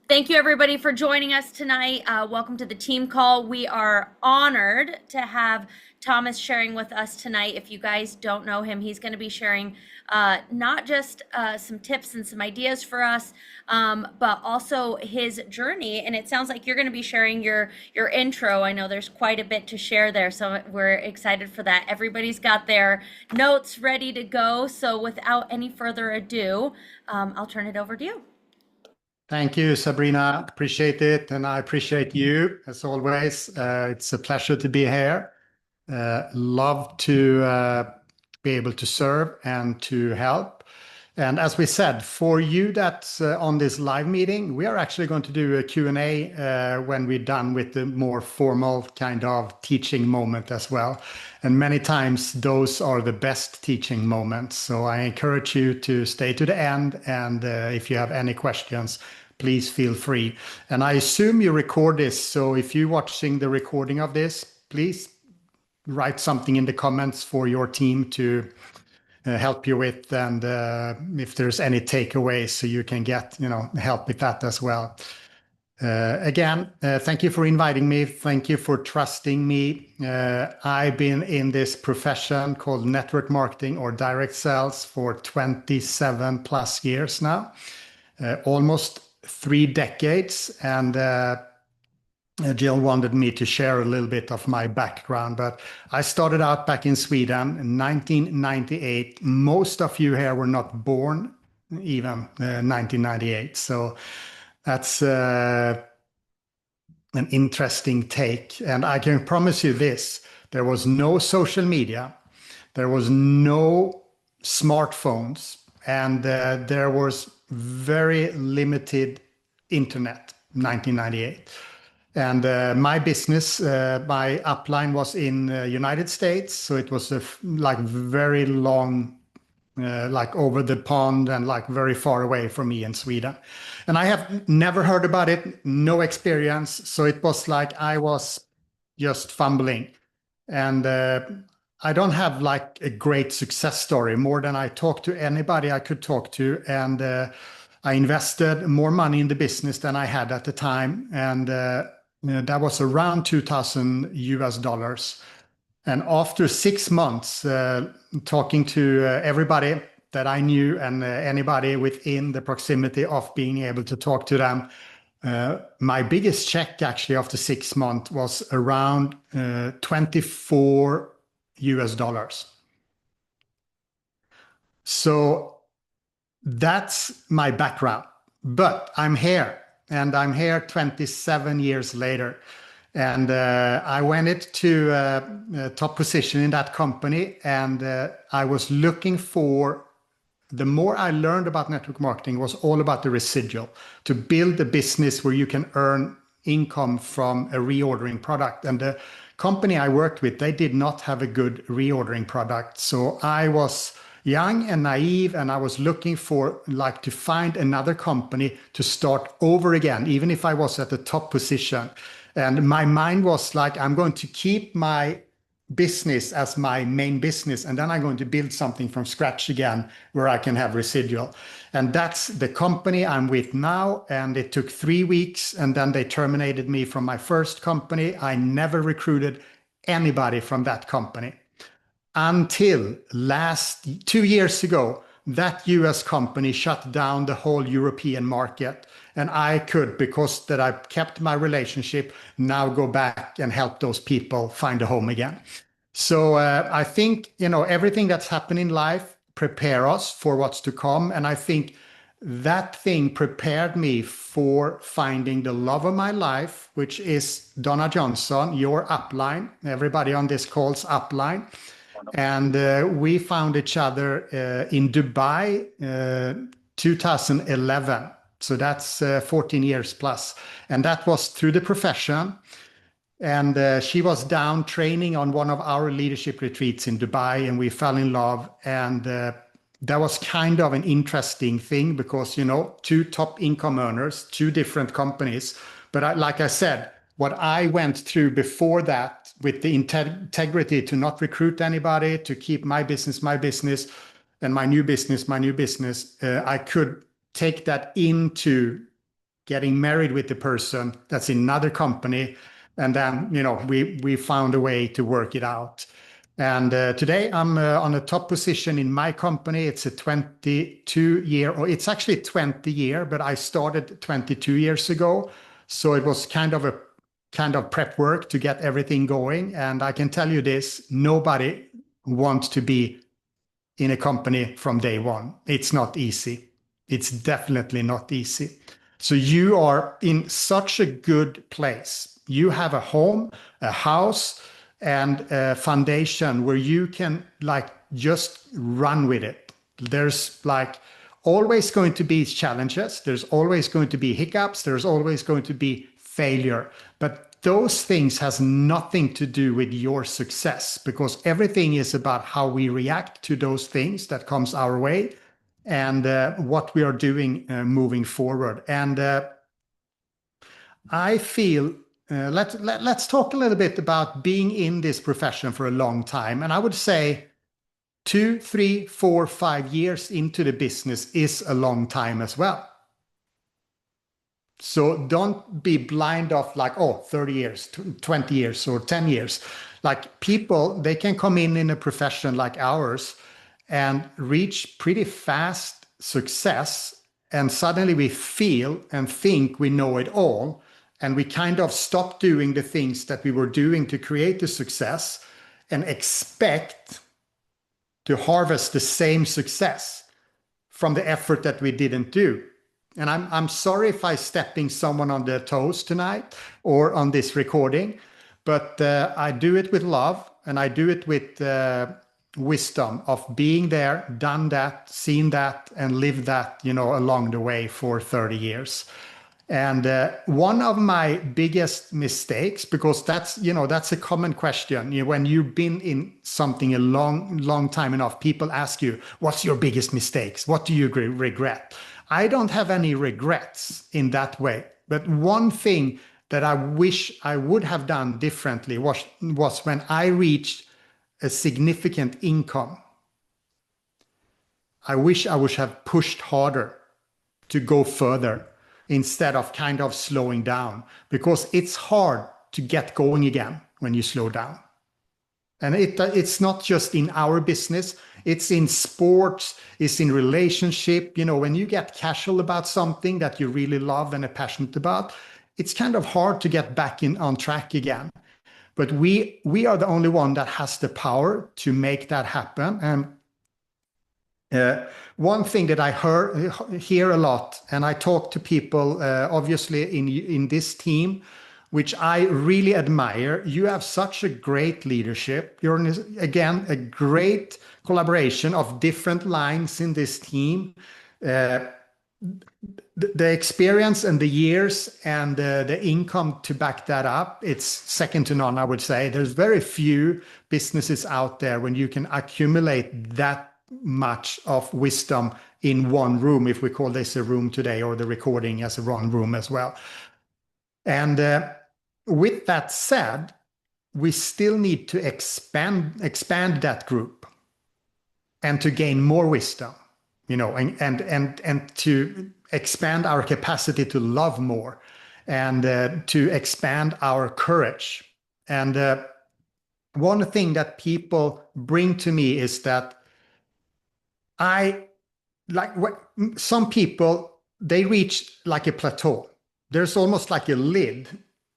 Thank you, everybody, for joining us tonight. Welcome to the team call. We are honored to have Thomas sharing with us tonight. If you guys don't know him, he's going to be sharing not just some tips and some ideas for us, but also his journey. And it sounds like you're going to be sharing your intro. I know there's quite a bit to share there, so we're excited for that. Everybody's got their notes ready to go. So without any further ado, I'll turn it over to you. Thank you, Sabrina. Appreciate it. And I appreciate you as always. It's a pleasure to be here. Love to be able to serve and to help. And as we said, for you that's on this live meeting, we are actually going to do a Q&A when we're done with the more formal kind of teaching moment as well. And many times those are the best teaching moments. So I encourage you to stay to the end. And if you have any questions, please feel free. And I assume you record this. So if you're watching the recording of this, please write something in the comments for your team to help you with, and if there's any takeaways, so you can get help with that as well. Again, thank you for inviting me. Thank you for trusting me. I've been in this profession called network marketing or direct sales for 27 plus years now, almost 3 decades, and Jill wanted me to share a little bit of my background, but I started out back in Sweden in 1998. Most of you here were not born even 1998. So that's an interesting take. And I can promise you this, there was no social media, there was no smartphones, and there was very limited internet, 1998. And my business, my upline was in United States. So it was like very long, like over the pond and like very far away from me in Sweden. And I have never heard about it, no experience. So it was like I was just fumbling. And I don't have like a great success story more than I talked to anybody I could talk to. And I invested more money in the business than I had at the time. And that was around 2000 US dollars. And after 6 months, talking to everybody that I knew and anybody within the proximity of being able to talk to them, my biggest check actually after 6 months was around 24 US dollars. So that's my background. But I'm here. And I'm here 27 years later. And I went into a top position in that company. And I was looking for, the more I learned about network marketing was all about the residual, to build a business where you can earn income from a reordering product. And the company I worked with, they did not have a good reordering product. So I was young and naive, and I was looking for like to find another company to start over again, even if I was at the top position. And my mind was like, I'm going to keep my business as my main business, and then I'm going to build something from scratch again where I can have residual. And that's the company I'm with now. And it took 3 weeks, and then they terminated me from my first company. I never recruited anybody from that company until 2 years ago. That US company shut down the whole European market. And I could, because that I kept my relationship, now go back and help those people find a home again. So I think, everything that's happened in life prepare us for what's to come. And I think that thing prepared me for finding the love of my life, which is Donna Johnson, your upline, everybody on this call's upline. And we found each other in Dubai 2011. So that's 14 years plus. And that was through the profession. And she was down training on one of our leadership retreats in Dubai, and we fell in love. And that was kind of an interesting thing because, 2 top income earners, 2 different companies. But like I said, what I went through before that with the integrity to not recruit anybody, to keep my business, and my new business, I could take that into getting married with the person that's in another company. And then, we found a way to work it out. And today I'm on a top position in my company. It's a 22-year, or it's actually 20-year, but I started 22 years ago. So it was kind of prep work to get everything going. And I can tell you this, nobody wants to be in a company from day one. It's not easy. It's definitely not easy. So you are in such a good place. You have a home, a house, and a foundation where you can like just run with it. There's like always going to be challenges. There's always going to be hiccups. There's always going to be failure. But those things has nothing to do with your success, because everything is about how we react to those things that comes our way, and what we are doing moving forward. And I feel let's talk a little bit about being in this profession for a long time. And I would say 2, 3, 4, 5 years into the business is a long time as well. So don't be blind of like, oh, 30 years, 20 years, or 10 years. Like people, they can come in a profession like ours and reach pretty fast success. And suddenly we feel and think we know it all. And we kind of stop doing the things that we were doing to create the success and expect to harvest the same success from the effort that we didn't do. And I'm sorry if I stepping someone on their toes tonight or on this recording, but I do it with love, and I do it with wisdom of being there, done that, seen that, and lived that, along the way for 30 years. And one of my biggest mistakes, because that's a common question. When you've been in something a long time enough, people ask you, what's your biggest mistakes? What do you regret? I don't have any regrets in that way. But one thing that I wish I would have done differently was when I reached a significant income. I wish I would have pushed harder to go further instead of kind of slowing down, because it's hard to get going again when you slow down. And it's not just in our business, it's in sports, it's in relationship. When you get casual about something that you really love and are passionate about, it's kind of hard to get back on track again. But we are the only one that has the power to make that happen. And one thing that I hear a lot, and I talk to people, obviously in this team, which I really admire. You have such a great leadership. You're, again, a great collaboration of different lines in this team. The experience and the years and the income to back that up, it's second to none, I would say. There's very few businesses out there when you can accumulate that much of wisdom in one room, if we call this a room today, or the recording as a one room as well. And with that said, we still need to expand that group and to gain more wisdom, and to expand our capacity to love more, and to expand our courage. And one thing that people bring to me is that some people, they reach like a plateau. There's almost like a lid.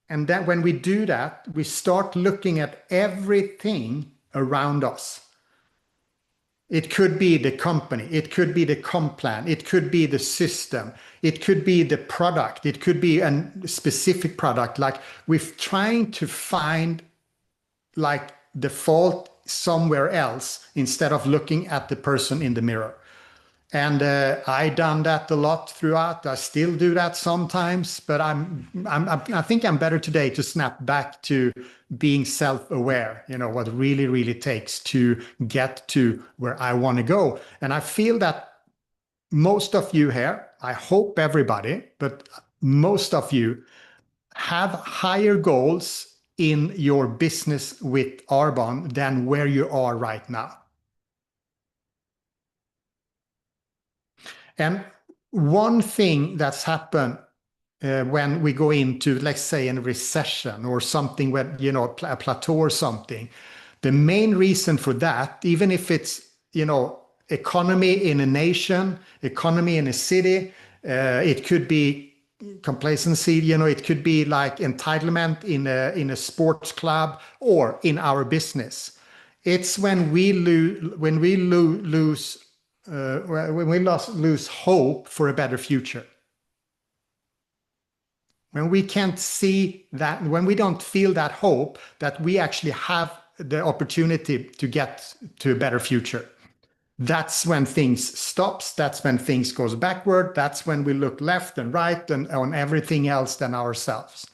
And then when we do that, we start looking at everything around us. It could be the company, it could be the comp plan, it could be the system, it could be the product, it could be a specific product. Like we're trying to find like the fault somewhere else instead of looking at the person in the mirror. And I done that a lot throughout. I still do that sometimes, but I think I'm better today to snap back to being self-aware. What really, really takes to get to where I want to go. And I feel that most of you here, I hope everybody, but most of you have higher goals in your business with Arbon than where you are right now. And one thing that's happened when we go into, let's say, a recession or something where, a plateau or something. The main reason for that, even if it's, economy in a nation, economy in a city, it could be complacency, it could be like entitlement in a sports club or in our business. It's when we lose hope for a better future. When we can't see that, when we don't feel that hope that we actually have the opportunity to get to a better future, that's when things stops. That's when things goes backward. That's when we look left and right and on everything else than ourselves.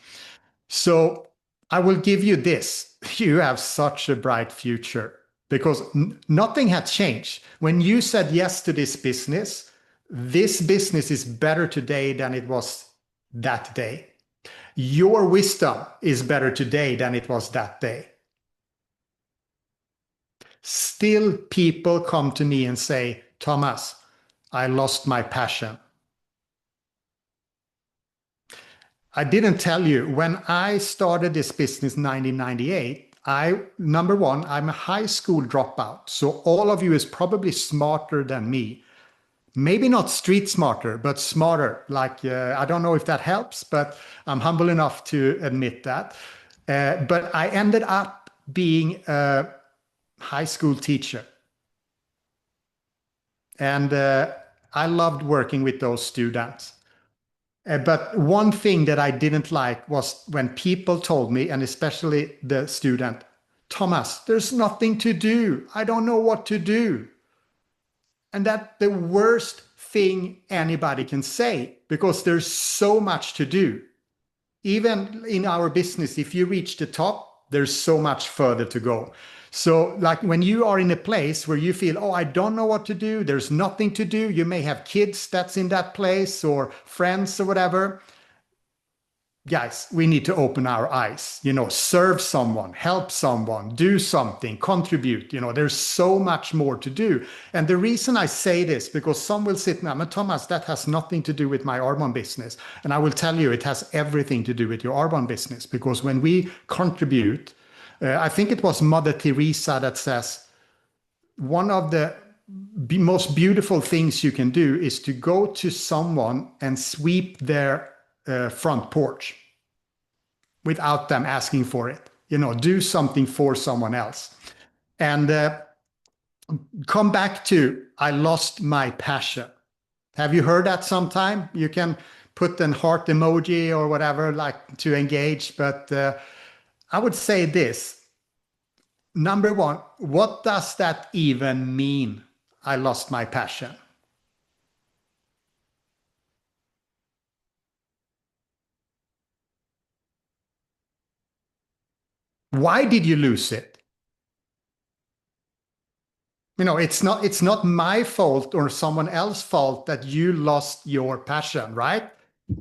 So I will give you this. You have such a bright future because nothing had changed. When you said yes to this business is better today than it was that day. Your wisdom is better today than it was that day. Still, people come to me and say, Thomas, I lost my passion. I didn't tell you, when I started this business in 1998, number one, I'm a high school dropout. So all of you is probably smarter than me. Maybe not street smarter, but smarter. Like, I don't know if that helps, but I'm humble enough to admit that. But I ended up being a high school teacher. And I loved working with those students. But one thing that I didn't like was when people told me, and especially the student, Thomas, there's nothing to do. I don't know what to do. And that's the worst thing anybody can say because there's so much to do. Even in our business, if you reach the top, there's so much further to go. So like when you are in a place where you feel, oh, I don't know what to do, there's nothing to do, you may have kids that's in that place or friends or whatever. Guys, we need to open our eyes, serve someone, help someone, do something, contribute. There's so much more to do. And the reason I say this, because some will sit now, Thomas, that has nothing to do with my Arbonne business. And I will tell you, it has everything to do with your Arbonne business. Because when we contribute, I think it was Mother Teresa that says, one of the most beautiful things you can do is to go to someone and sweep their front porch without them asking for it. Do something for someone else. And come back to, I lost my passion. Have you heard that sometime? You can put an heart emoji or whatever, like to engage. But I would say this. Number one, what does that even mean? I lost my passion. Why did you lose it? It's not my fault or someone else's fault that you lost your passion, right?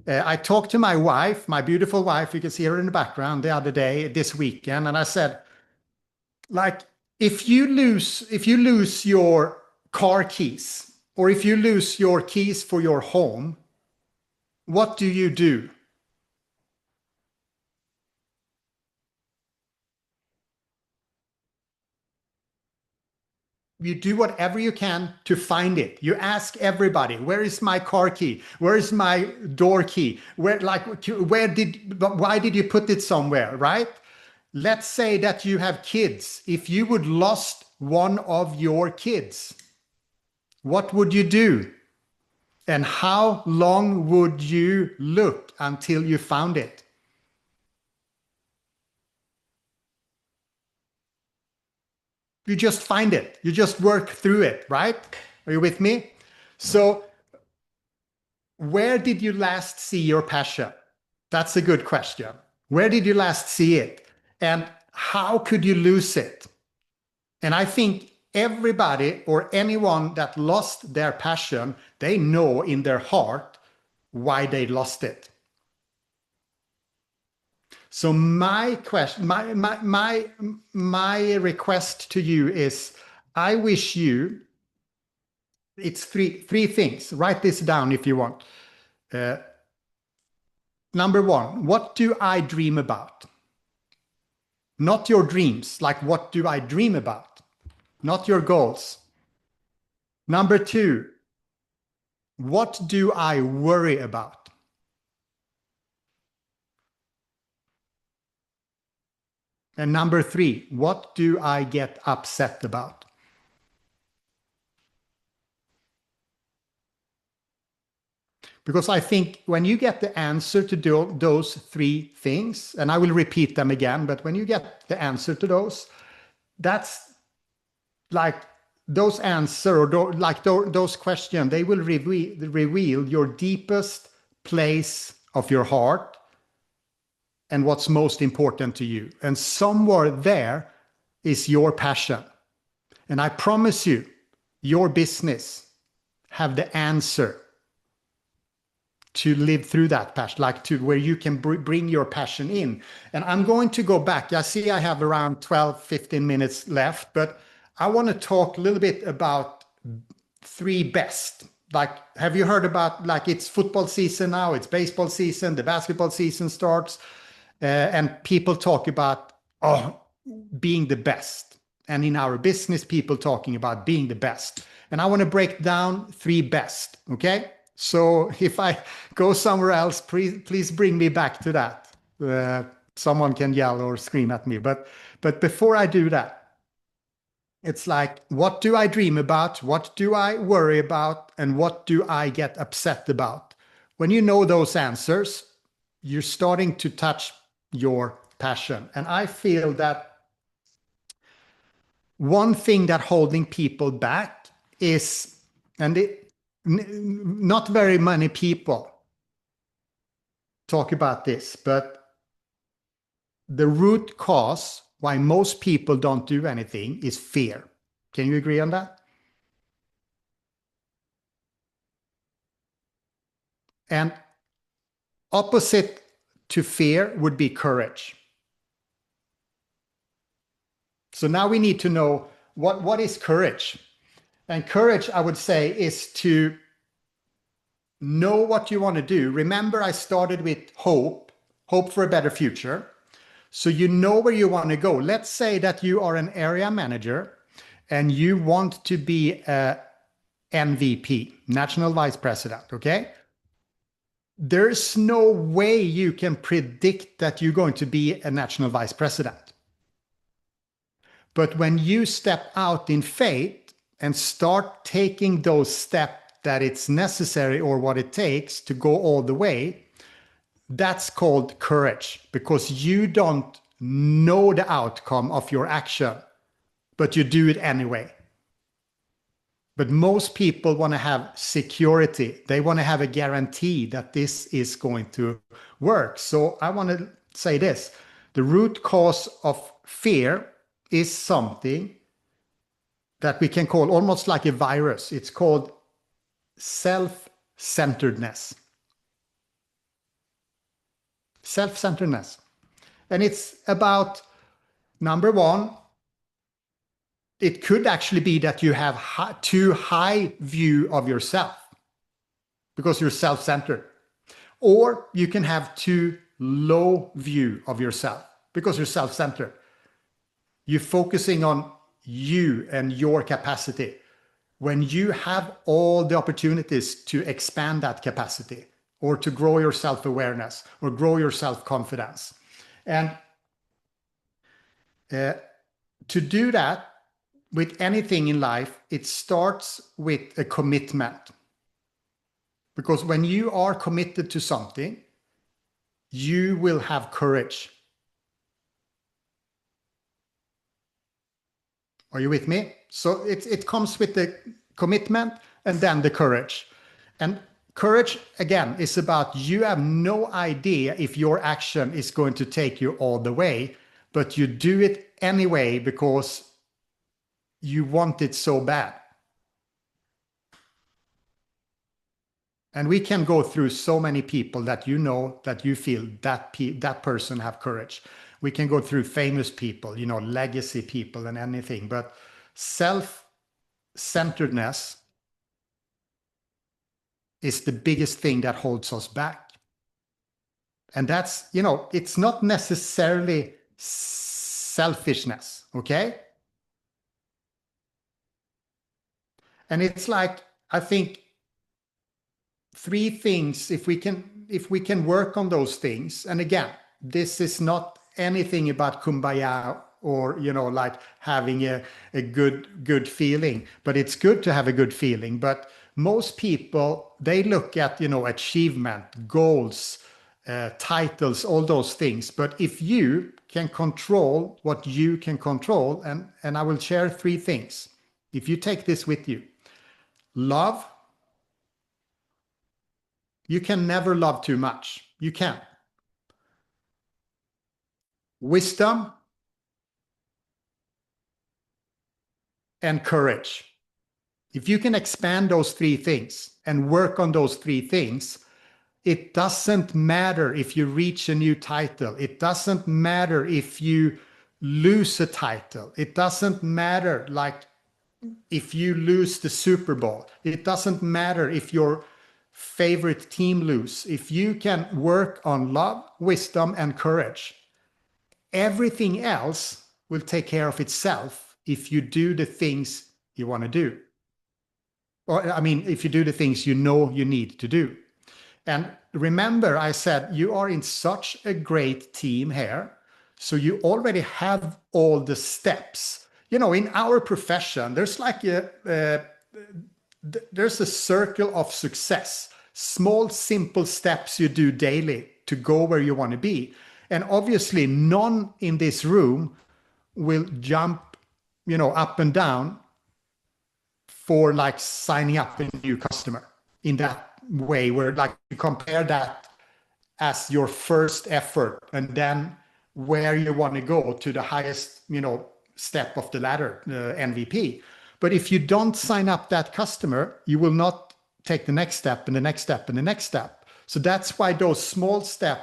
I talked to my wife, my beautiful wife, you can see her in the background, the other day, this weekend, and I said, like, if you lose your car keys, or if you lose your keys for your home, what do you do? You do whatever you can to find it. You ask everybody, where is my car key? Where is my door key? Why did you put it somewhere, right? Let's say that you have kids. If you would lost one of your kids, what would you do? And how long would you look until you found it? You just find it. You just work through it, right? Are you with me? So where did you last see your passion? That's a good question. Where did you last see it? And how could you lose it? And I think everybody or anyone that lost their passion, they know in their heart why they lost it. So my question, my request to you is, I wish you, it's three things. Write this down if you want. Number one, what do I dream about? Not your dreams, like what do I dream about? Not your goals. Number two, what do I worry about? And number three, what do I get upset about? Because I think when you get the answer to those three things, and I will repeat them again, but when you get the answer to those, that's like those answer or those questions, they will reveal your deepest place of your heart and what's most important to you. And somewhere there is your passion. And I promise you, your business have the answer to live through that passion, like to where you can bring your passion in. And I'm going to go back. I see I have around 12, 15 minutes left, but I want to talk a little bit about three best. Like, have you heard about, like, it's football season now, it's baseball season, the basketball season starts, and people talk about, oh, being the best. And in our business, people talking about being the best. And I want to break down three best, okay? So if I go somewhere else, please bring me back to that. Someone can yell or scream at me. But before I do that, it's like, what do I dream about? What do I worry about? And what do I get upset about? When you know those answers, you're starting to touch your passion. And I feel that one thing that holding people back is, not very many people talk about this, but the root cause why most people don't do anything is fear. Can you agree on that? And opposite to fear would be courage. So now we need to know what is courage. And courage, I would say, is to know what you want to do. Remember, I started with hope for a better future. So you know where you want to go. Let's say that you are an area manager and you want to be a MVP, National Vice President, okay? There's no way you can predict that you're going to be a National Vice President. But when you step out in faith and start taking those steps that it's necessary or what it takes to go all the way, that's called courage, because you don't know the outcome of your action, but you do it anyway. But most people want to have security. They want to have a guarantee that this is going to work. So I want to say this. The root cause of fear is something that we can call almost like a virus. It's called self-centeredness. Self-centeredness. And it's about, number one, it could actually be that you have too high view of yourself because you're self-centered. Or you can have too low view of yourself because you're self-centered. You're focusing on you and your capacity when you have all the opportunities to expand that capacity or to grow your self-awareness or grow your self-confidence. And to do that with anything in life, it starts with a commitment. Because when you are committed to something, you will have courage. Are you with me? So it comes with the commitment and then the courage. And courage, again, is about you have no idea if your action is going to take you all the way, but you do it anyway because you want it so bad. And we can go through so many people that you know that you feel that person have courage. We can go through famous people, you know, legacy people and anything, but self-centeredness is the biggest thing that holds us back. And that's, it's not necessarily selfishness, okay? And it's like, I think three things, if we can work on those things, and again, this is not anything about kumbaya or like having a good feeling, but it's good to have a good feeling. But most people, they look at achievement, goals, titles, all those things. But if you can control what you can control, and I will share three things. If you take this with you: love. You can never love too much. You can't. Wisdom and courage. If you can expand those three things and work on those three things, it doesn't matter if you reach a new title. It doesn't matter if you lose a title. It doesn't matter like if you lose the Super Bowl. It doesn't matter if your favorite team lose. If you can work on love, wisdom, and courage, everything else will take care of itself if you do the things you want to do. Or, I mean, if you do the things you know you need to do. And remember, I said you are in such a great team here. So you already have all the steps. In our profession, there's like there's a circle of success. Small, simple steps you do daily to go where you want to be. And obviously, none in this room will jump, up and down for like signing up a new customer in that way, where like you compare that as your first effort and then where you want to go to the highest, step of the ladder, MVP. But if you don't sign up that customer, you will not take the next step and the next step and the next step. So that's why those small steps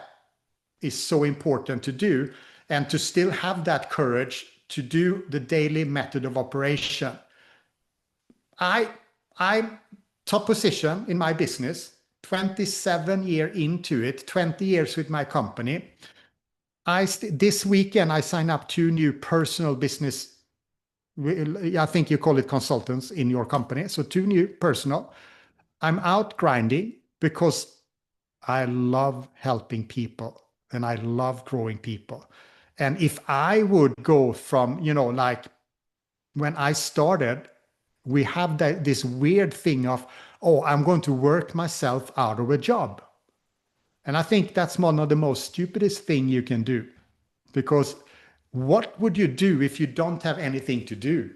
is so important to do, and to still have that courage to do the daily method of operation. I'm top position in my business, 27 years into it, 20 years with my company. This weekend I signed up two new personal business. I think you call it consultants in your company. So two new personal. I'm out grinding because I love helping people and I love growing people. And if I would go from, like when I started, we have this weird thing of, oh, I'm going to work myself out of a job. And I think that's one of the most stupidest thing you can do, because what would you do if you don't have anything to do?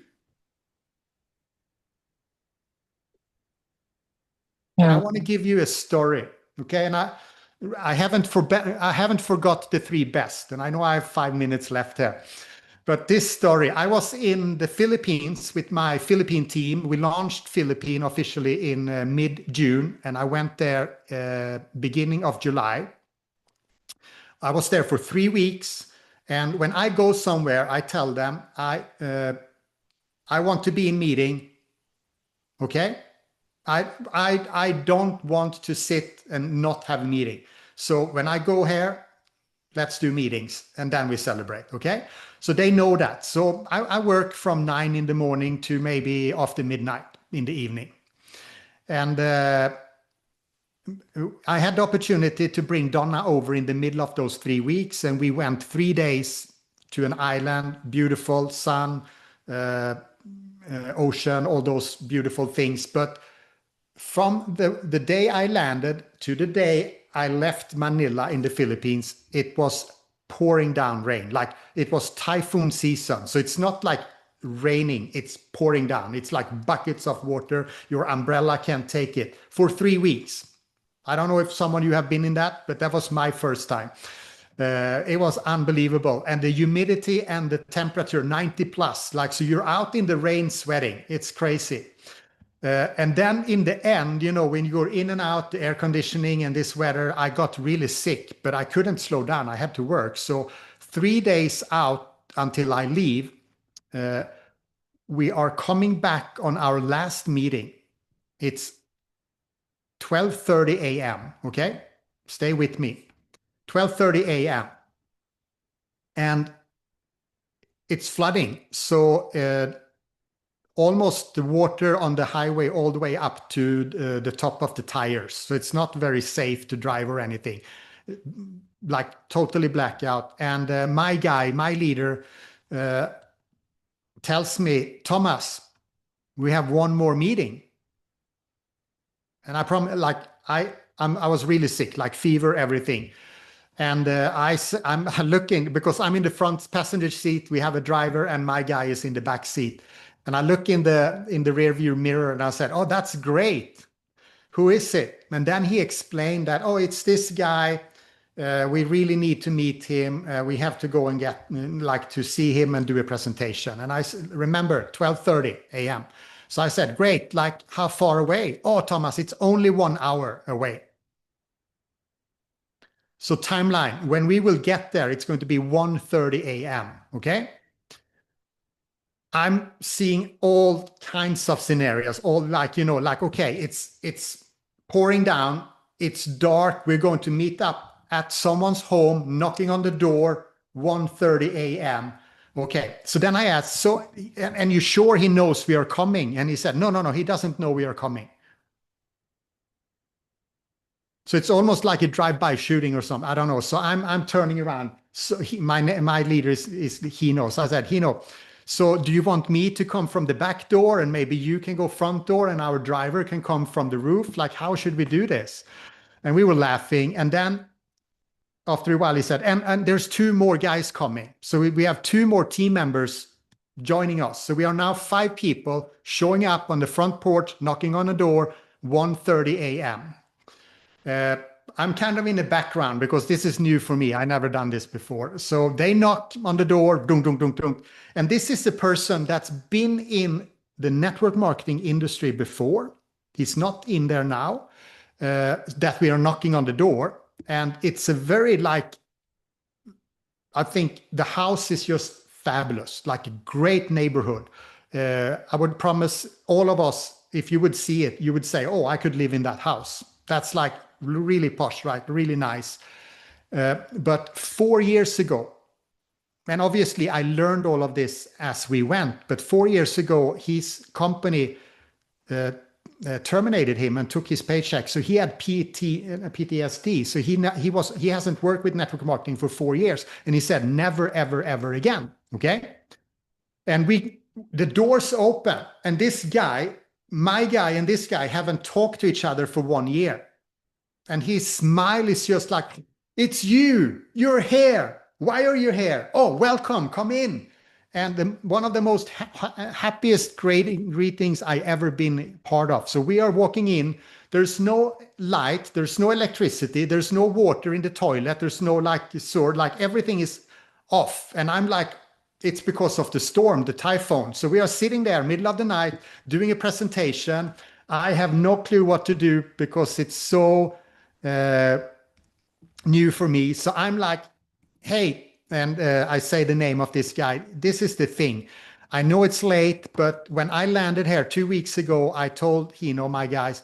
And I Yeah. want to give you a story, okay? And I haven't forgot the three best, and I know I have 5 minutes left here. But this story, I was in the Philippines with my Philippine team. We launched Philippine officially in mid-June, and I went there beginning of July. I was there for 3 weeks, and when I go somewhere, I tell them I want to be in meeting, okay? I don't want to sit and not have a meeting. So when I go here, let's do meetings and then we celebrate, okay? So they know that. So I work from 9 in the morning to maybe after midnight in the evening. And I had the opportunity to bring Donna over in the middle of those 3 weeks, and we went 3 days to an island, beautiful sun, uh, ocean, all those beautiful things. But from the day I landed to the day I left Manila in the Philippines, it was pouring down rain. Like it was typhoon season. So it's not like raining, it's pouring down. It's like buckets of water. Your umbrella can't take it for 3 weeks. I don't know if someone you have been in that, but that was my first time. It was unbelievable. And the humidity and the temperature 90 plus, like, so you're out in the rain sweating. It's crazy. And then in the end, when you're in and out, the air conditioning and this weather, I got really sick, but I couldn't slow down. I had to work. So 3 days out until I leave, we are coming back on our last meeting. It's 12:30 a.m. Okay, stay with me. 12:30 a.m. and it's flooding. So almost the water on the highway all the way up to the top of the tires. So it's not very safe to drive or anything. Like totally blackout. And my guy, my leader, tells me, Thomas, we have one more meeting. And I promise, like I was really sick, like fever, everything. And I'm looking because I'm in the front passenger seat. We have a driver, and my guy is in the back seat. And I look in the rear view mirror, and I said, "Oh, that's great. Who is it?" And then he explained that, "Oh, it's this guy. We really need to meet him. We have to go and get like to see him and do a presentation." And I remember 12:30 a.m. So I said, "Great. Like how far away?" "Oh, Thomas, it's only 1 hour away." So timeline, when we will get there, it's going to be 1:30 a.m. Okay. I'm seeing all kinds of scenarios, all like, like, okay, it's pouring down, it's dark, we're going to meet up at someone's home, knocking on the door, 1:30 a.m. Okay, so then I asked, so, and you sure he knows we are coming? And he said, no, no, no, he doesn't know we are coming. So it's almost like a drive-by shooting or something. I don't know. So I'm turning around. So my leader is he knows. I said, he knows. So do you want me to come from the back door and maybe you can go front door and our driver can come from the roof? Like, how should we do this? And we were laughing. And then after a while, he said, and there's two more guys coming. So we have two more team members joining us. So we are now 5 people showing up on the front porch, knocking on the door, 1:30 a.m. I'm kind of in the background because this is new for me. I never done this before. So they knock on the door, dunk, dunk, dunk, dunk. And this is a person that's been in the network marketing industry before. He's not in there now, that we are knocking on the door. And it's a very like, I think the house is just fabulous, like a great neighborhood. I would promise all of us, if you would see it, you would say, oh, I could live in that house. That's like really posh, right? Really nice. But 4 years ago, and obviously I learned all of this as we went, but 4 years ago, his company terminated him and took his paycheck. So he had PTSD. So he hasn't worked with network marketing for 4 years. And he said, never, ever, ever again. Okay. And the doors open, and this guy, my guy and this guy haven't talked to each other for 1 year. And his smile is just like, it's you, you're here. Why are you here? Oh, welcome, come in. And one of the most happiest greetings I ever been part of. So we are walking in, there's no light, there's no electricity, there's no water in the toilet, there's no like sword, like everything is off. And I'm like, it's because of the storm, the typhoon. So we are sitting there middle of the night doing a presentation. I have no clue what to do because it's so new for me. So I'm like, hey, and I say the name of this guy. This is the thing. I know it's late, but when I landed here 2 weeks ago, I told Hino, my guys,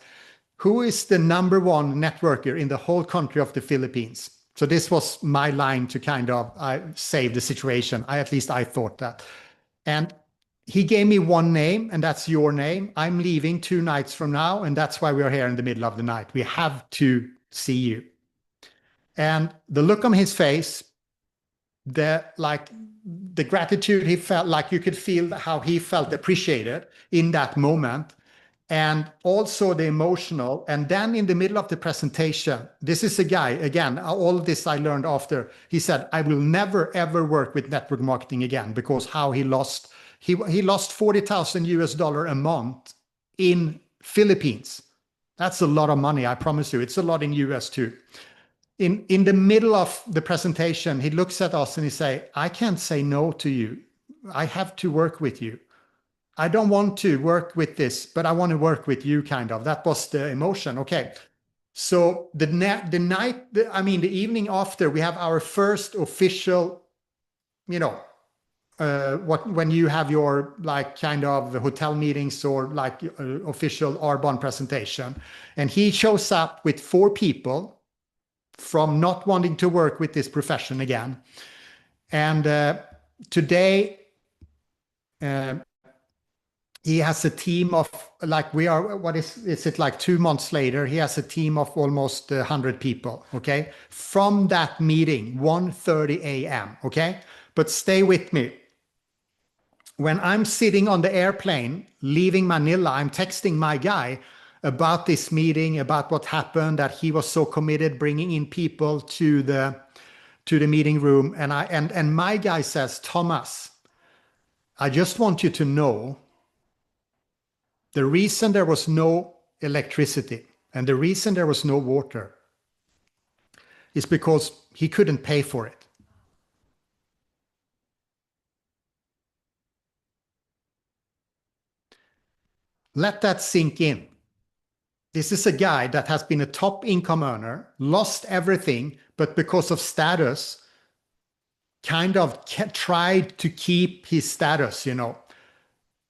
who is the #1 networker in the whole country of the Philippines? So this was my line to kind of save the situation. At least I thought that. And he gave me one name, and that's your name. I'm leaving 2 nights from now, and that's why we are here in the middle of the night. We have to see you. And the look on his face, the gratitude he felt, like you could feel how he felt appreciated in that moment, and also the emotional. And then in the middle of the presentation, this is a guy, again, all of this I learned after, he said, I will never ever work with network marketing again, because how he lost 40,000 US dollar a month in Philippines. That's a lot of money, I promise you. It's a lot in US too. In the middle of the presentation, he looks at us and he say, I can't say no to you. I have to work with you. I don't want to work with this, but I want to work with you, kind of. That was the emotion. Okay. So the evening after, we have our first official, when you have your like kind of hotel meetings or like official Arbonne presentation. And he shows up with 4 people, from not wanting to work with this profession again. And today, he has a team of, like, we are, what is it, like 2 months later, he has a team of almost 100 people, okay? From that meeting, 1:30 a.m., okay? But stay with me. When I'm sitting on the airplane leaving Manila, I'm texting my guy about this meeting, about what happened, that he was so committed bringing in people to the meeting room. And my guy says, Thomas, I just want you to know the reason there was no electricity and the reason there was no water is because he couldn't pay for it. Let that sink in. This is a guy that has been a top income earner, lost everything, but because of status, kind of tried to keep his status,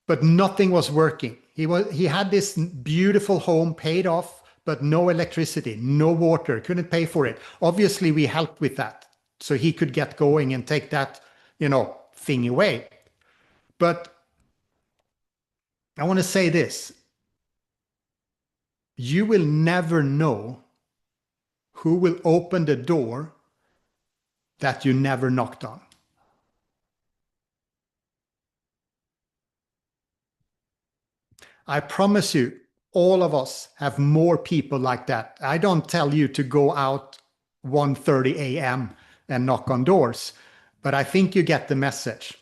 but nothing was working. He had this beautiful home paid off, but no electricity, no water, couldn't pay for it. Obviously, we helped with that so he could get going and take that, thing away. But I want to say this. You will never know who will open the door that you never knocked on. I promise you, all of us have more people like that. I don't tell you to go out 1:30 a.m. and knock on doors, but I think you get the message.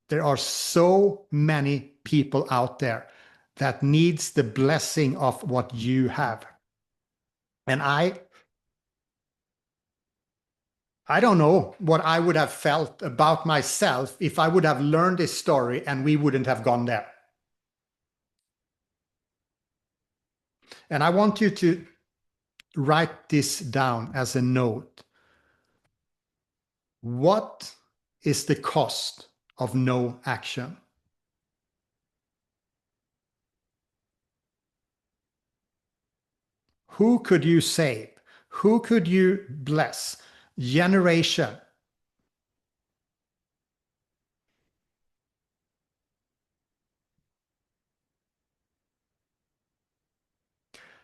There are so many people out there that needs the blessing of what you have. And I don't know what I would have felt about myself if I would have learned this story and we wouldn't have gone there. And I want you to write this down as a note. What is the cost of no action? Who could you save? Who could you bless? Generation.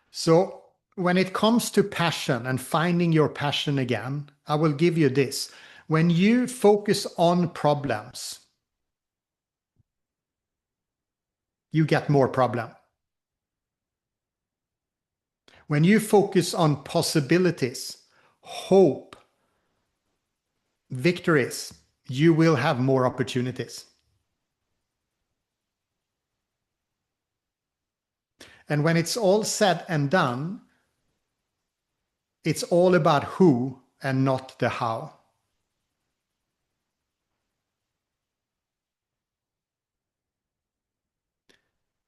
So when it comes to passion and finding your passion again, I will give you this. When you focus on problems, you get more problem. When you focus on possibilities, hope, victories, you will have more opportunities. And when it's all said and done, it's all about who and not the how.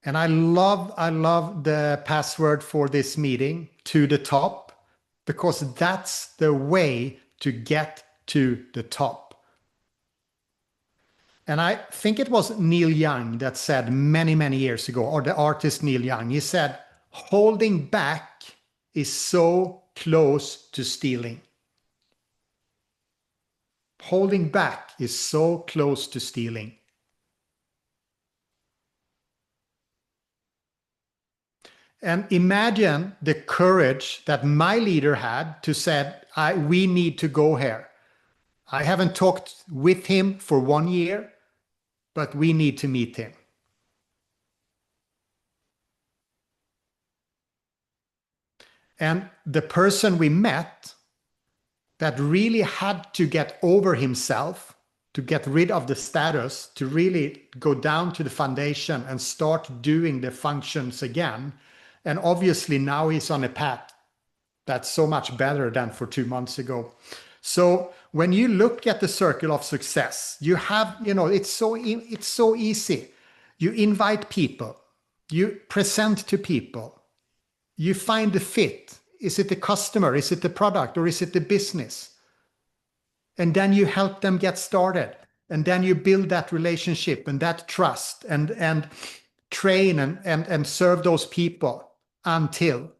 And I love the password for this meeting, to the top, because that's the way to get to the top. And I think it was Neil Young that said many, many years ago, or the artist Neil Young, he said, holding back is so close to stealing. Holding back is so close to stealing. And imagine the courage that my leader had to say, we need to go here. I haven't talked with him for 1 year, but we need to meet him. And the person we met that really had to get over himself, to get rid of the status, to really go down to the foundation and start doing the functions again. And obviously now he's on a path that's so much better than for 2 months ago. So when you look at the circle of success, you have, it's so easy. You invite people, you present to people, you find the fit. Is it the customer? Is it the product? Or is it the business? And then you help them get started. And then you build that relationship and that trust and train and serve those people until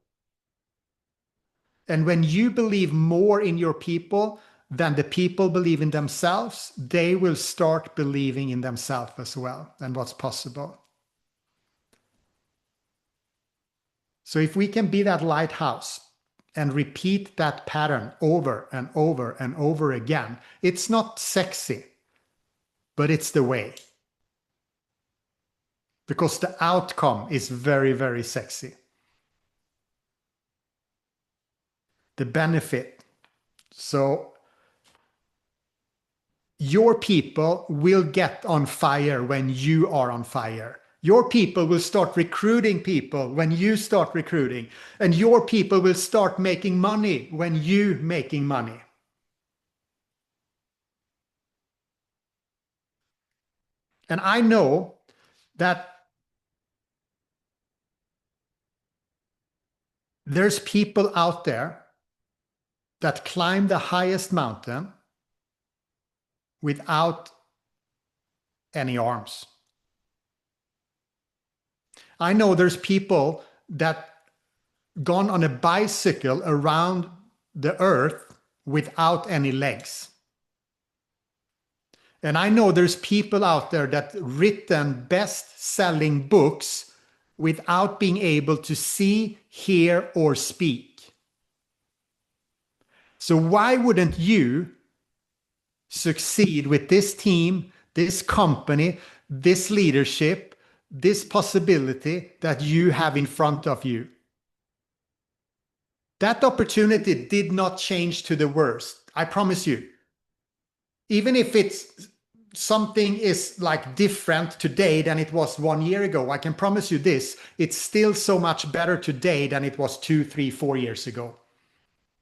And when you believe more in your people than the people believe in themselves, they will start believing in themselves as well and what's possible. So if we can be that lighthouse and repeat that pattern over and over and over again, it's not sexy, but it's the way. Because the outcome is very, very sexy. The benefit. So your people will get on fire when you are on fire. Your people will start recruiting people when you start recruiting. And your people will start making money when you making money. And I know that there's people out there that climb the highest mountain without any arms. I know there's people that gone on a bicycle around the earth without any legs. And I know there's people out there that written best-selling books without being able to see, hear, or speak. So why wouldn't you succeed with this team, this company, this leadership, this possibility that you have in front of you? That opportunity did not change to the worst. I promise you. Even if it's something is like different today than it was 1 year ago, I can promise you this, it's still so much better today than it was 2, 3, 4 years ago.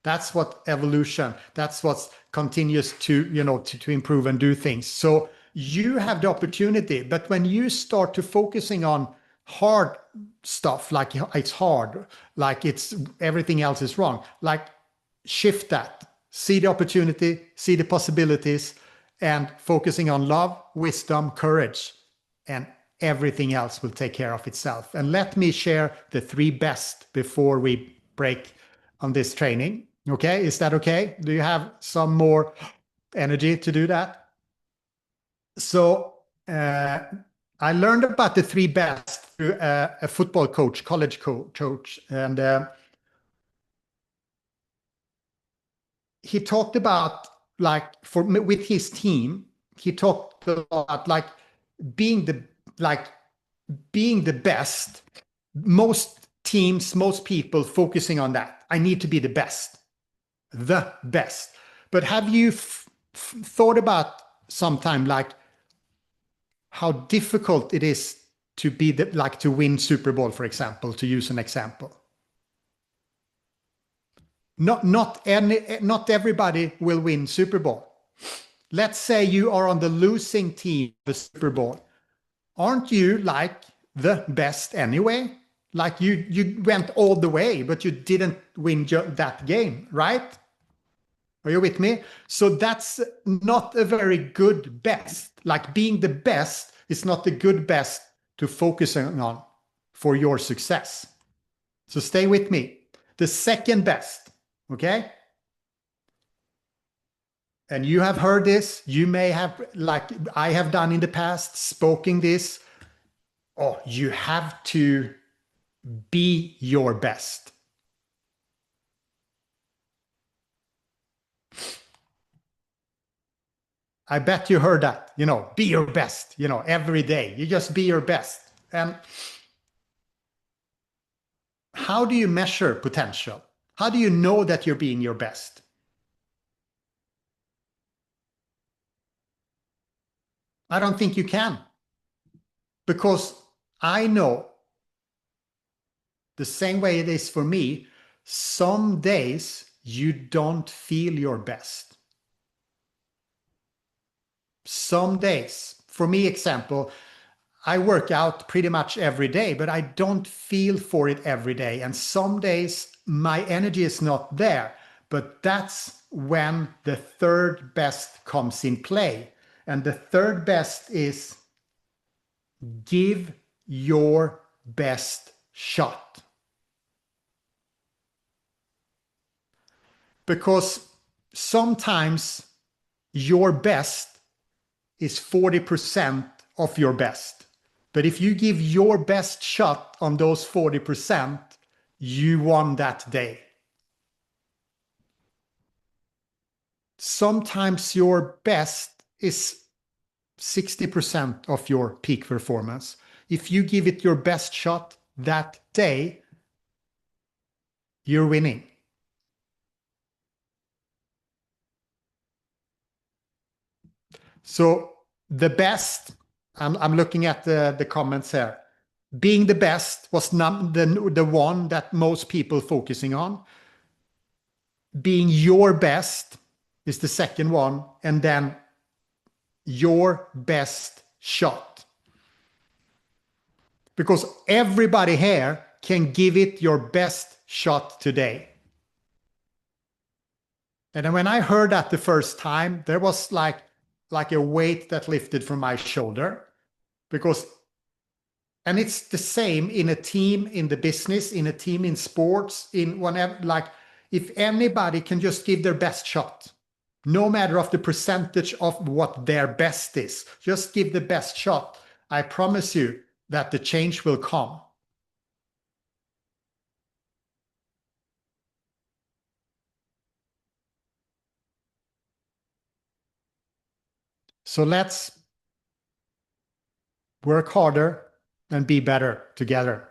That's what evolution, that's what continues to, to improve and do things. So you have the opportunity, but when you start to focusing on hard stuff, like it's hard, like it's everything else is wrong, like shift that, see the opportunity, see the possibilities, and focusing on love, wisdom, courage, and everything else will take care of itself. And let me share the 3 best before we break on this training. Okay, is that okay? Do you have some more energy to do that? So I learned about the 3 best through a football coach, college coach, and he talked about like with his team, he talked about like being the like being the best. Most teams, most people focusing on that. I need to be the best. The best. But have you thought about sometime like how difficult it is to be like to win Super Bowl, for example, to use an example? Not everybody will win Super Bowl. Let's say you are on the losing team of the Super Bowl. Aren't you like the best anyway? Like you went all the way, but you didn't win that game, right? Are you with me? So that's not a very good best. Like being the best is not the good best to focus on for your success. So stay with me. The second best, okay? And you have heard this. You may have, like I have done in the past, spoken this. Oh, you have to be your best. I bet you heard that, be your best, every day. You just be your best. And how do you measure potential? How do you know that you're being your best? I don't think you can. Because I know the same way it is for me, some days you don't feel your best. Some days, for me, example, I work out pretty much every day, but I don't feel for it every day. And some days my energy is not there. But that's when the third best comes in play. And the third best is give your best shot. because sometimes your best is 40% of your best. But if you give your best shot on those 40%, you won that day. Sometimes your best is 60% of your peak performance. If you give it your best shot that day, you're winning. So the best, I'm looking at the comments here. Being the best was not the one that most people focusing on. Being your best is the second one, and then your best shot. Because everybody here can give it your best shot today. And then when I heard that the first time, there was like a weight that lifted from my shoulder. Because, and it's the same in a team, in the business, in a team, in sports, in whatever, like if anybody can just give their best shot, no matter of the percentage of what their best is, just give the best shot. I promise you that the change will come. So let's work harder and be better together.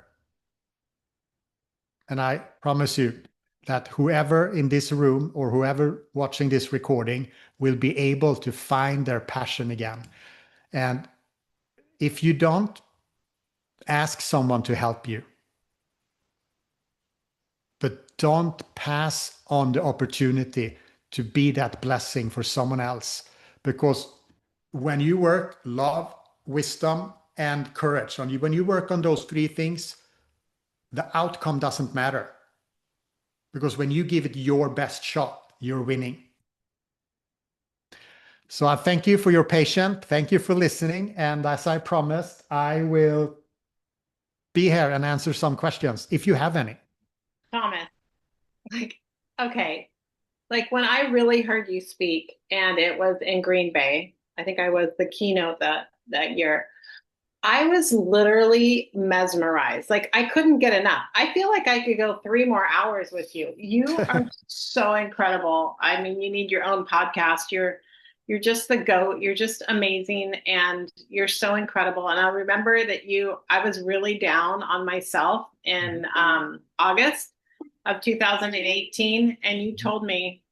And I promise you that whoever in this room or whoever watching this recording will be able to find their passion again. And if you don't, ask someone to help you. But don't pass on the opportunity to be that blessing for someone else. Because when you work love, wisdom, and courage, when you work on those three things, the outcome doesn't matter. Because when you give it your best shot, you're winning. So I thank you for your patience. Thank you for listening. And as I promised, I will be here and answer some questions if you have any. Thomas, like, okay, like when I really heard you speak, and it was in Green Bay, I think I was the keynote that year. I was literally mesmerized. Like I couldn't get enough. I feel like I could go 3 more hours with you. You are so incredible. I mean, you need your own podcast. You're just the GOAT. You're just amazing, and you're so incredible. And I remember that I was really down on myself in August of 2018, and you told me,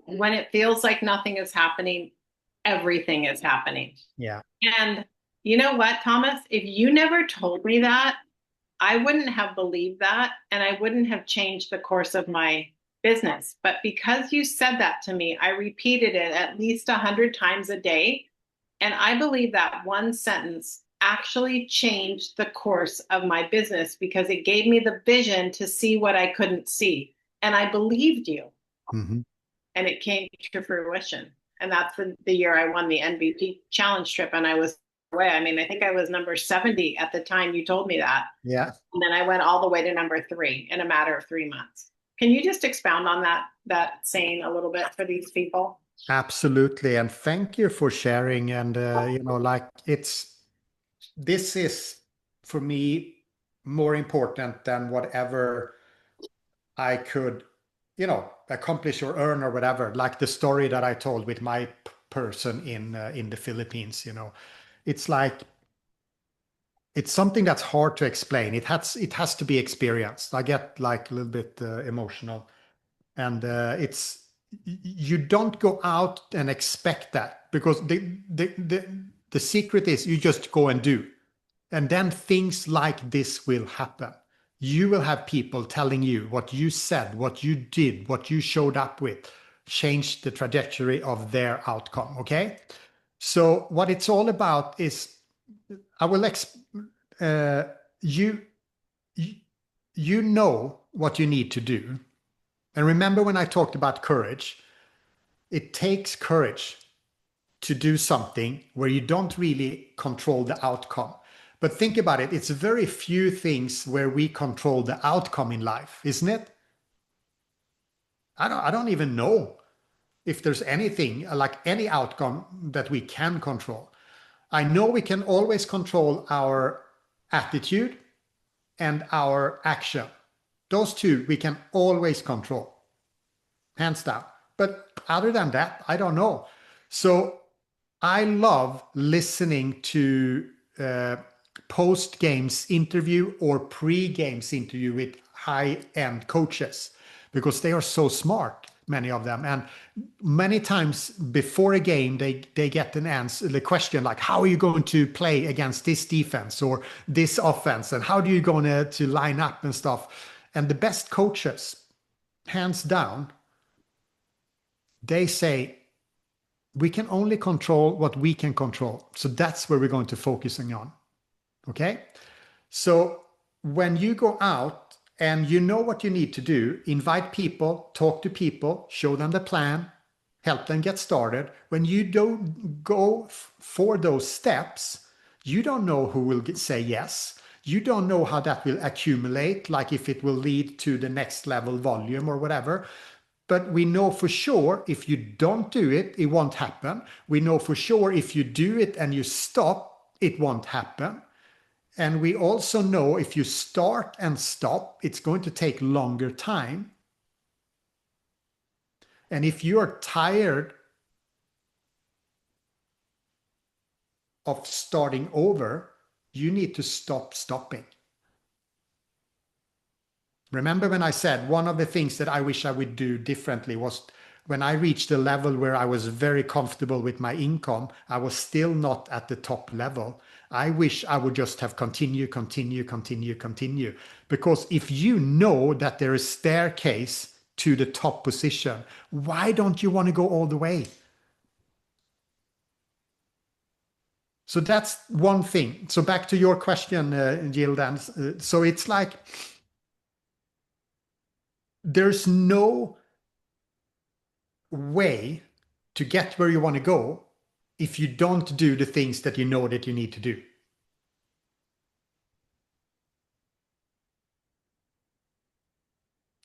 when it feels like nothing is happening, everything is happening. Yeah. And you know what, Thomas? If you never told me that, I wouldn't have believed that, and I wouldn't have changed the course of my business. But because you said that to me, I repeated it at least 100 times a day. And I believe that one sentence actually changed the course of my business because it gave me the vision to see what I couldn't see. And I believed you. Mm-hmm. And it came to fruition. And that's the year I won the MVP challenge trip. And I was away. I mean, I think I was number 70 at the time you told me that. Yeah. And then I went all the way to number 3 in a matter of 3 months. Can you just expound on that saying a little bit for these people? Absolutely. And thank you for sharing. And, this is for me more important than whatever I could, accomplish or earn or whatever. Like the story that I told with my person in the Philippines, it's like, it's something that's hard to explain. It has to be experienced. I get like a little bit emotional, and you don't go out and expect that, because the secret is you just go and do, and then things like this will happen. You will have people telling you what you said, what you did, what you showed up with, change the trajectory of their outcome. Okay, so what it's all about is, I will uh, you you know what you need to do. And remember when I talked about courage, it takes courage to do something where you don't really control the outcome. But think about it, it's very few things where we control the outcome in life, isn't it? I don't even know if there's anything like any outcome that we can control. I know we can always control our attitude and our action. Those two we can always control, hands down. But other than that, I don't know. So I love listening to post games interview or pre games interview with high end coaches because they are so smart, many of them. And many times before a game, they get an answer, the question like, how are you going to play against this defense or this offense? And how do you going to line up and stuff? And the best coaches, hands down, they say, we can only control what we can control. So that's where we're going to focusing on. Okay. So when you go out and you know what you need to do, invite people, talk to people, show them the plan, help them get started. When you don't go for those steps, you don't know who will say yes. You don't know how that will accumulate, like if it will lead to the next level volume or whatever. But we know for sure if you don't do it, it won't happen. We know for sure if you do it and you stop, it won't happen. And we also know if you start and stop, it's going to take longer time. And if you are tired of starting over, you need to stop stopping. Remember when I said one of the things that I wish I would do differently was when I reached a level where I was very comfortable with my income, I was still not at the top level. I wish I would just have continue. Because if you know that there is staircase to the top position, why don't you want to go all the way? So that's one thing. So back to your question, Gildan. So it's like, there's no way to get where you want to go if you don't do the things that you know that you need to do.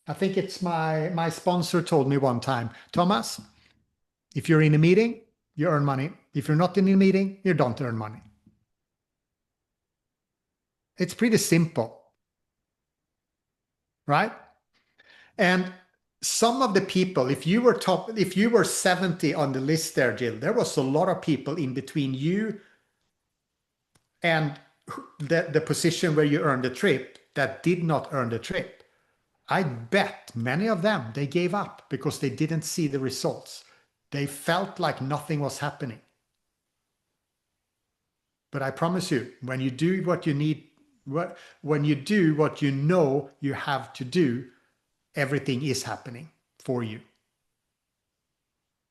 I think it's my sponsor told me one time, Thomas, if you're in a meeting, you earn money. If you're not in a meeting, you don't earn money. It's pretty simple, right? And some of the people, if you were 70 on the list there, Jill, there was a lot of people in between you and the position where you earned the trip that did not earn the trip. I bet many of them, they gave up because they didn't see the results. They felt like nothing was happening. But I promise you, when you do what you need, when you do what you know you have to do, everything is happening for you.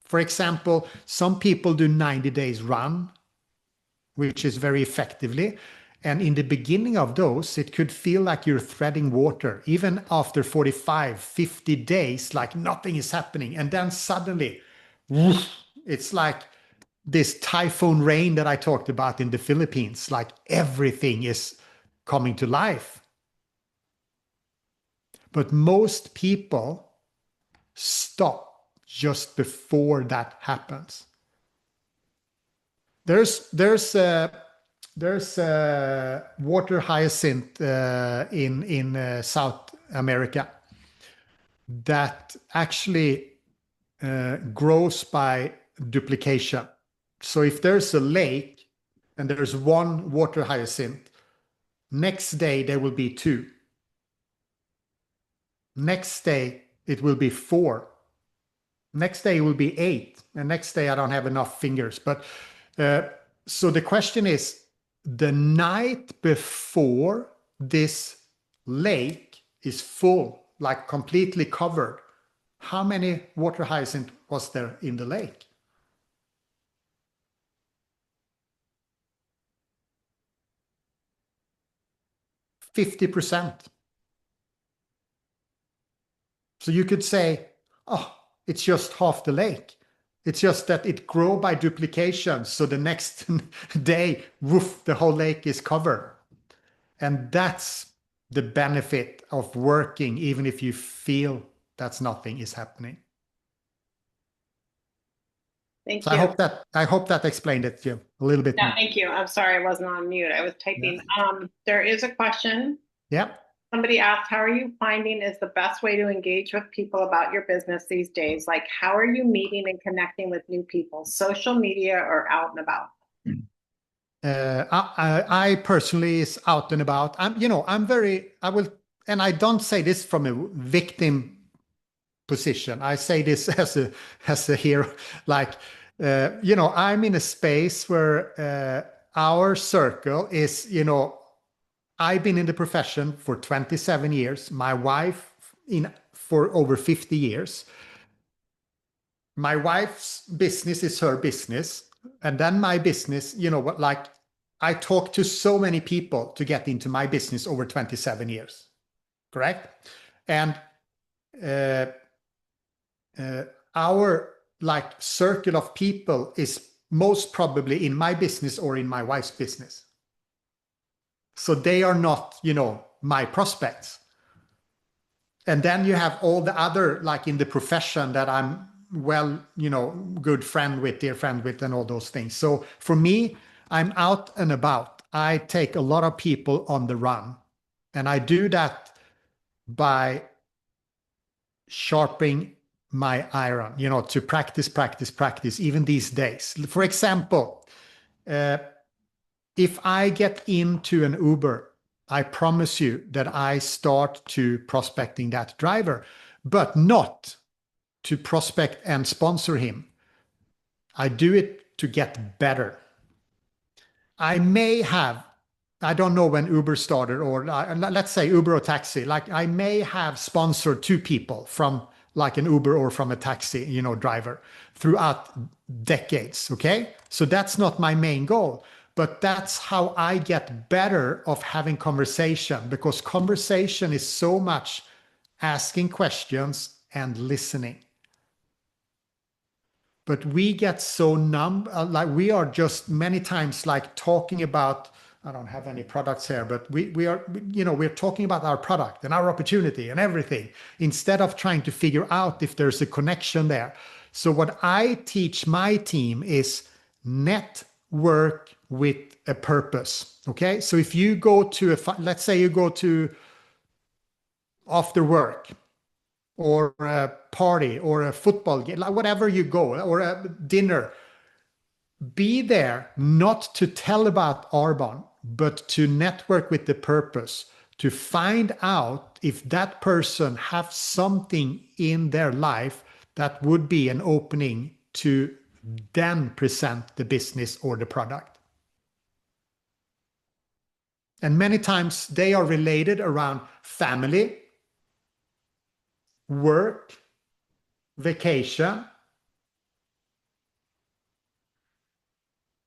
For example, some people do 90 days run, which is very effectively. And in the beginning of those, it could feel like you're treading water, even after 45, 50 days, like nothing is happening. And then suddenly, woof, it's like this typhoon rain that I talked about in the Philippines, like everything is coming to life. But most people stop just before that happens. There's water hyacinth in South America that actually grows by duplication. So if there's a lake and there's one water hyacinth, next day there will be two. Next day it will be four. Next day it will be eight. And next day I don't have enough fingers. But so the question is, the night before this lake is full, like completely covered, how many water hyacinth was there in the lake? 50%. So you could say, oh, it's just half the lake. It's just that it grow by duplication. So the next day, woof, the whole lake is covered. And that's the benefit of working, even if you feel that's nothing is happening. Thank So you. I hope that explained it to you a little bit Yeah, more. thank you. I'm sorry I wasn't on mute. I was typing. There is a question. Yeah. Somebody asked, how are you finding is the best way to engage with people about your business these days? Like, how are you meeting and connecting with new people, social media or out and about? I personally is out and about. I will, and I don't say this from a victim position. I say this as a hero. Like, I'm in a space where our circle is, I've been in the profession for 27 years. My wife in for over 50 years. My wife's business is her business, and then my business, what, like, I talk to so many people to get into my business over 27 years, correct? And uh, our like circle of people is most probably in my business or in my wife's business. So they are not, my prospects. And then you have all the other, like in the profession that I'm well, good friend with, dear friend with, and all those things. So for me, I'm out and about. I take a lot of people on the run. And I do that by sharpening my iron, to practice, practice, practice, even these days. For example, if I get into an Uber, I promise you that I start to prospecting that driver, but not to prospect and sponsor him. I do it to get better. I may have, I don't know when Uber started, or let's say Uber or taxi, like I may have sponsored two people from like an Uber or from a taxi, driver throughout decades. Okay. So that's not my main goal, but that's how I get better of having conversation, because conversation is so much asking questions and listening. But we get so numb, like we are just many times like talking about, I don't have any products here, but we're talking about our product and our opportunity and everything, instead of trying to figure out if there's a connection there. So what I teach my team is network with a purpose. Okay. So if you go to let's say you go to after work, or a party or a football game, like whatever you go, or a dinner, be there not to tell about Arbon, but to network with the purpose, to find out if that person has something in their life that would be an opening to then present the business or the product. And many times they are related around family, work, vacation,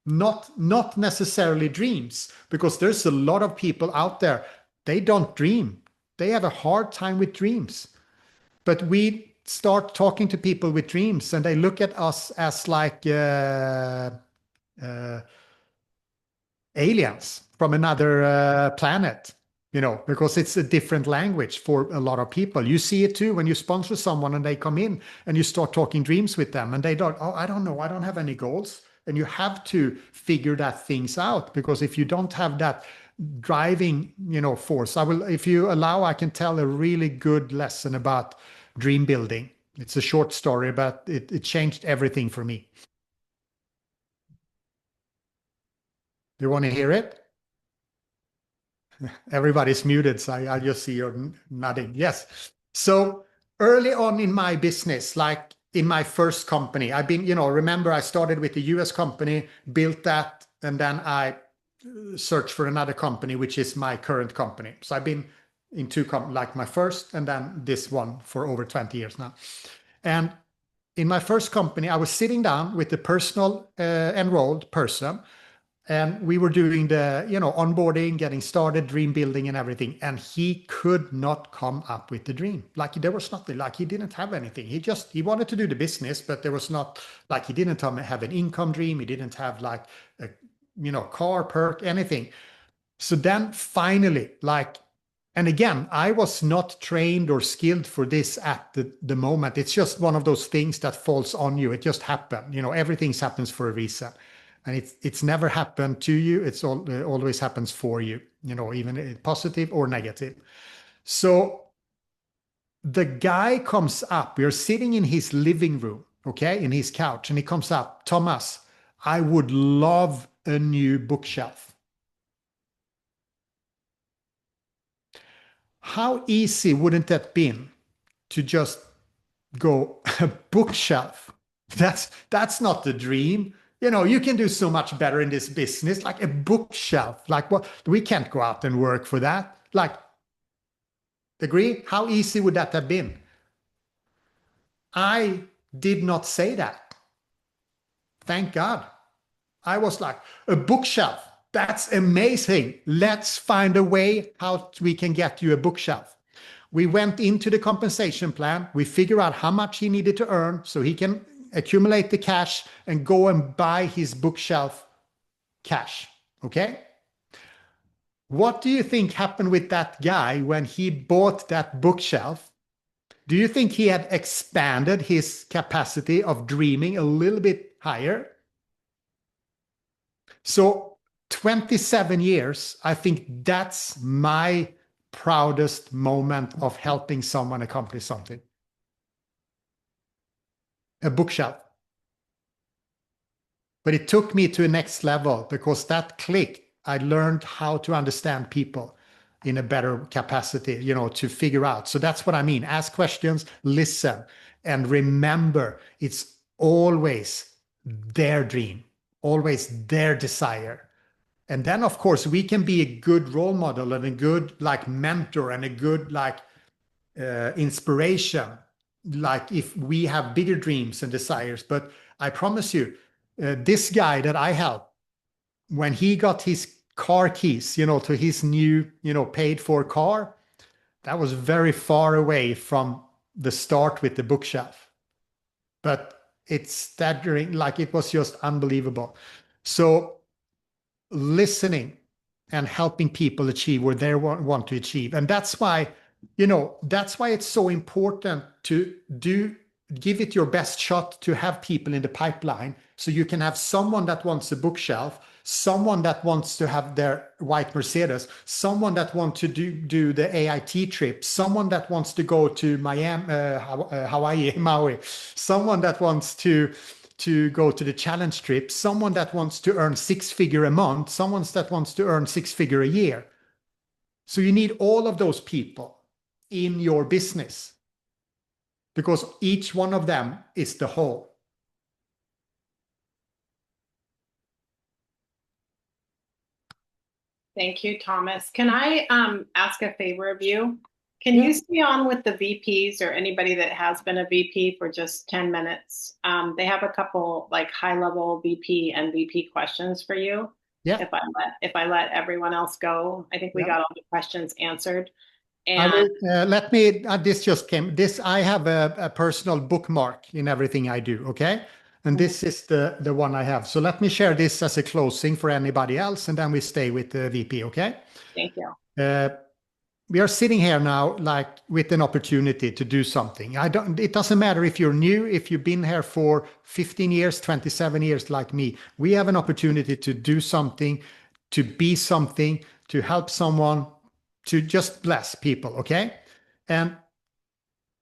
not necessarily dreams, because there's a lot of people out there, they don't dream, they have a hard time with dreams. But we start talking to people with dreams and they look at us as like aliens from another planet, because it's a different language for a lot of people. You see it too when you sponsor someone and they come in and you start talking dreams with them and they don't, oh, I don't know, I don't have any goals. And you have to figure that things out, because if you don't have that driving, force, if you allow, I can tell a really good lesson about dream building. It's a short story, but it changed everything for me. Do you want to hear it? Everybody's muted, so I just see you nodding. Yes. So early on in my business, like in my first company, I've been, remember I started with the US company, built that, and then I searched for another company, which is my current company. So I've been in two like my first and then this one for over 20 years now. And in my first company, I was sitting down with the personal enrolled person, and we were doing the onboarding, getting started, dream building and everything, and he could not come up with the dream. Like there was nothing, like he didn't have anything. He wanted to do the business, but there was not, like he didn't have an income dream, he didn't have like a car perk, anything. So then finally, like And again, I was not trained or skilled for this at the moment. It's just one of those things that falls on you. It just happened. Everything happens for a reason. And it's never happened to you. Always happens for you, even positive or negative. So the guy comes up. We are sitting in his living room, okay, in his couch, and he comes up. Thomas, I would love a new bookshelf. How easy wouldn't that been to just go a bookshelf? That's not the dream. You can do so much better in this business, like a bookshelf. Like what? We can't go out and work for that. Like, agree? How easy would that have been? I did not say that. Thank God. I was like, a bookshelf. That's amazing. Let's find a way how we can get you a bookshelf. We went into the compensation plan. We figured out how much he needed to earn so he can accumulate the cash and go and buy his bookshelf cash. Okay? What do you think happened with that guy when he bought that bookshelf? Do you think he had expanded his capacity of dreaming a little bit higher? So 27 years, I think that's my proudest moment of helping someone accomplish something. A bookshelf. But it took me to a next level because that clicked. I learned how to understand people in a better capacity, to figure out. So that's what I mean. Ask questions, listen, and remember, it's always their dream, always their desire. And then, of course, we can be a good role model and a good mentor and a good inspiration, like if we have bigger dreams and desires. But I promise you, this guy that I helped, when he got his car keys, to his new, paid for car, that was very far away from the start with the bookshelf. But it's staggering, like it was just unbelievable. So listening and helping people achieve where they want to achieve. And that's why, that's why it's so important to give it your best shot to have people in the pipeline. So you can have someone that wants a bookshelf, someone that wants to have their white Mercedes, someone that wants to do the AIT trip, someone that wants to go to Miami, Hawaii, Maui, someone that wants to go to the challenge trip, someone that wants to earn 6-figure a month, someone that wants to earn 6-figure a year. So you need all of those people in your business because each one of them is the whole. Thank you, Thomas. Can I ask a favor of you? Can you stay on with the VPs or anybody that has been a VP for just 10 minutes? They have a couple high-level VP and VP questions for you. Yeah. If I let everyone else go, I think we got all the questions answered. And I will, let me. This just came. I have a personal bookmark in everything I do. Okay. And this is the one I have. So let me share this as a closing for anybody else, and then we stay with the VP, okay? Thank you. We are sitting here now with an opportunity to do something. It doesn't matter if you're new, if you've been here for 15 years, 27 years like me. We have an opportunity to do something, to be something, to help someone, to just bless people, okay? And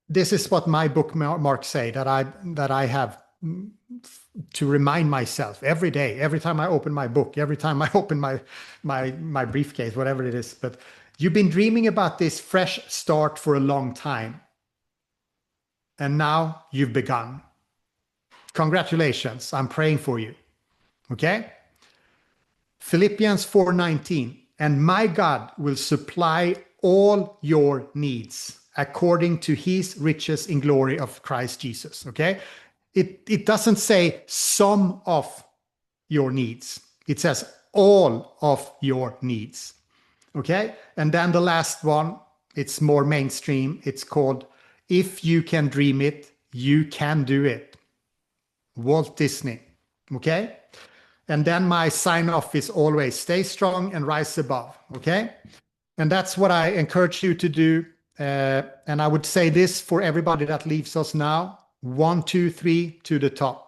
this is what my bookmarks say that I have to remind myself every day, every time I open my book, every time I open my briefcase, whatever it is. But you've been dreaming about this fresh start for a long time. And now you've begun. Congratulations. I'm praying for you. Okay? Philippians 4:19. And my God will supply all your needs according to his riches in glory of Christ Jesus. Okay? It doesn't say some of your needs. It says all of your needs. Okay? And then the last one, it's more mainstream. It's called If You Can Dream It, You Can Do It. Walt Disney. Okay? And then my sign off is always stay strong and rise above. Okay? And that's what I encourage you to do. And I would say this for everybody that leaves us now: 1, 2, 3 to the top.